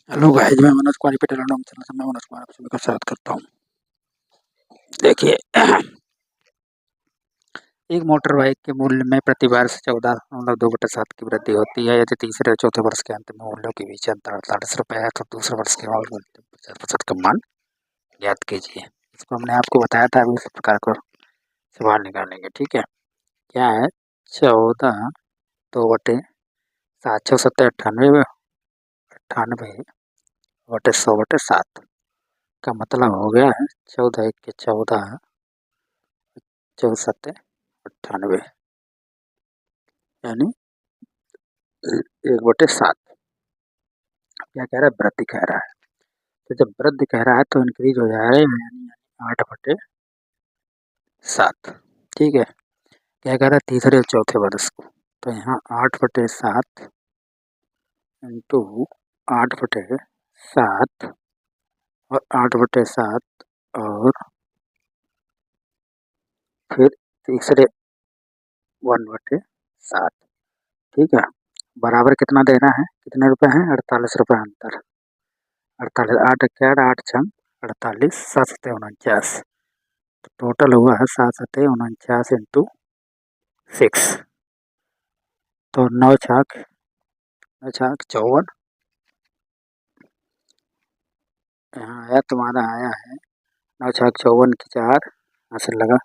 Hello guys, मैं Manoj Kumar Patel channel मैं मनोज कुमार आप सभी का स्वागत करता हूँ। देखिए, एक मोटर बाइक के मूल्य में प्रति वर्ष 14.2/7 की वृद्धि होती है यदि तीसरे और चौथे वर्ष के अंत में मूल्यों के बीच अंतर 48 रुपये है तो दूसरे वर्ष के मूल्य 50% का मान ज्ञात कीजिए। इसको हमने आपको बताया था, अभी इस प्रकार को सवाल निकालेंगे। ठीक है, क्या है 14/2/7 98/100/7 का मतलब हो गया है 14 × 14 64 98 यानी 1/7। क्या कह रहा है? वृद्धि कह रहा है। तो जब वृद्धि कह रहा है तो इंक्रीज हो जाएगा यानी 8/7। ठीक है, क्या कह रहा है? तीसरे और चौथे वर्ष को, तो यहाँ 8/7 इंटू 8/7 और 8/7 और फिर तीसरे 1/7। ठीक है, बराबर कितना देना है? कितने रुपए हैं? 48 रुपये अंतर। 48 8 4 8 6 48 7 7 49, तो टोटल हुआ है 7 7 49 इंटू 6, तो 9 छाक 54। यहाँ आया तुम्हारा आया है 9 छाक 54 की 4 आंसर लगा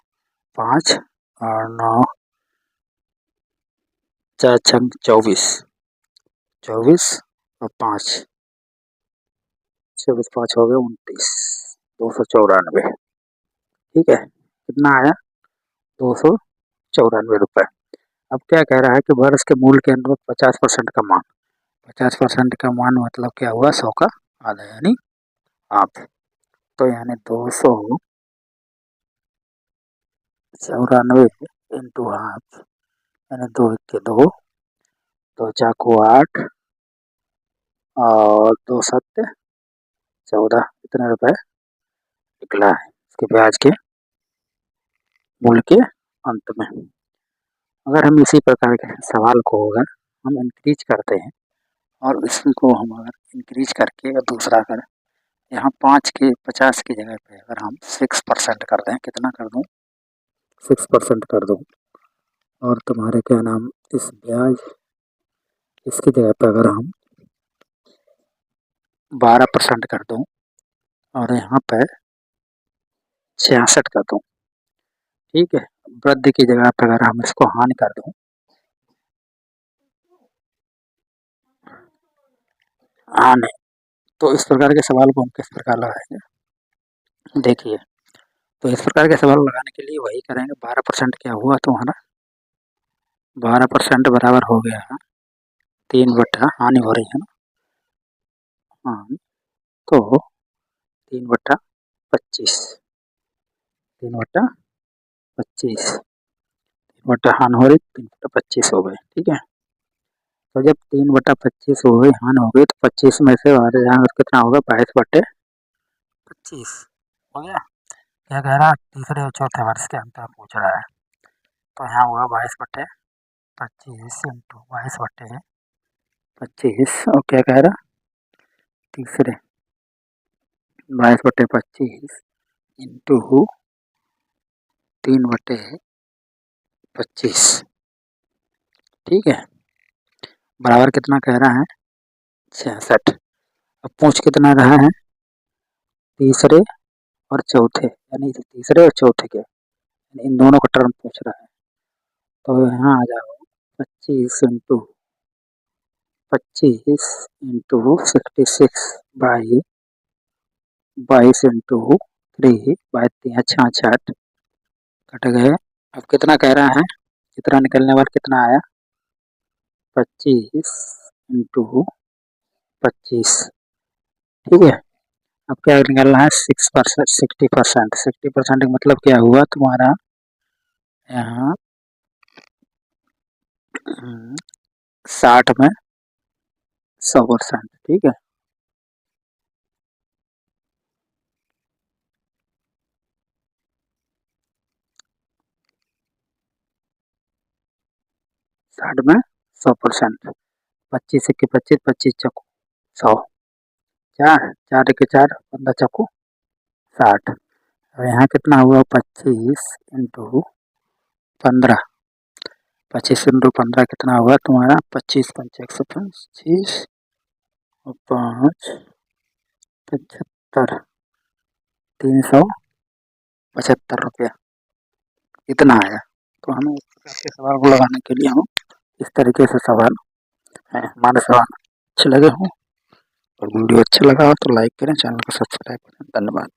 5 और 9 4 6 24 24 और 5 24 5 हो गए 29 294। ठीक है, कितना आया? 294 रुपये। अब क्या कह रहा है कि वर्ष के मूल्य के अंदर 50% का मान। 50% का मान मतलब क्या हुआ? 100 का आधा यानी हाफ। तो यानी 294 इंटू हाफ यानी 2 × 2 2 × 8 और 2 × 7 14। कितने रुपए निकला है इसके ब्याज के मूल्य के अंत में? अगर हम इसी प्रकार के सवाल को अगर हम इंक्रीज करते हैं और इसको हम अगर इंक्रीज करके अगर दूसरा अगर यहाँ 5 की 50 की जगह पे अगर हम 6% कर दें, कितना कर दूँ? 6% कर दूँ, और तुम्हारे क्या नाम इस ब्याज इसकी जगह पे अगर हम 12% कर दूँ और यहाँ पे 66 कर दूँ। ठीक है, वृद्धि की जगह पे अगर हम इसको हानि कर दूँ, हानि, तो इस प्रकार के सवाल को हम किस प्रकार लगाएंगे? देखिए, तो इस प्रकार के सवाल लगाने के लिए वही करेंगे। 12% क्या हुआ तुम्हारा? 12% बराबर हो गया है 3 हानि हो रही है ना, हाँ, तो 3/25 3/25 हानि हो रही 3/25 हो गए। ठीक है, तो जब 3/25 हो गई हानि हो गई तो 25 में से बाहर जाएंगे तो कितना होगा? 22/25 हो गया। क्या कह रहा है? तीसरे और चौथे वर्ष के अंतर पूछ रहा है, तो यहाँ हुआ 22/25 इंटू 22/25 और क्या कह रहा? तीसरे 22/25 इंटू 3/25। ठीक है, बराबर कितना कह रहा है? 66। अब पूछ कितना रहा है? तीसरे और चौथे यानी तीसरे और चौथे के इन दोनों का टर्म पूछ रहा है, तो यहाँ आ जाओ 25 इंटू 3 22 कट गए। अब कितना कह रहा है? कितना निकलने वाला कितना आया? 25 इंटू 25। ठीक है, अब क्या निकलना है? 6%। 60%। 60% का मतलब क्या हुआ तुम्हारा? यहाँ 60 में 100%। ठीक है, 60 में 100%। 25 × 25 25 × 100 4 4 के 4 15 चौको 60। अब यहाँ कितना हुआ 25 इंटू 15, 25 इंटू 15 कितना हुआ तुम्हारा 25 पंचे 125 और 5 75 375 रुपया इतना आया। तो हमें इस प्रकार के सवाल को लगाने के लिए हम इस तरीके से सवाल है। हमारे सवाल अच्छे लगे हों और वीडियो अच्छा लगा हो तो लाइक करें, चैनल को सब्सक्राइब करें। धन्यवाद।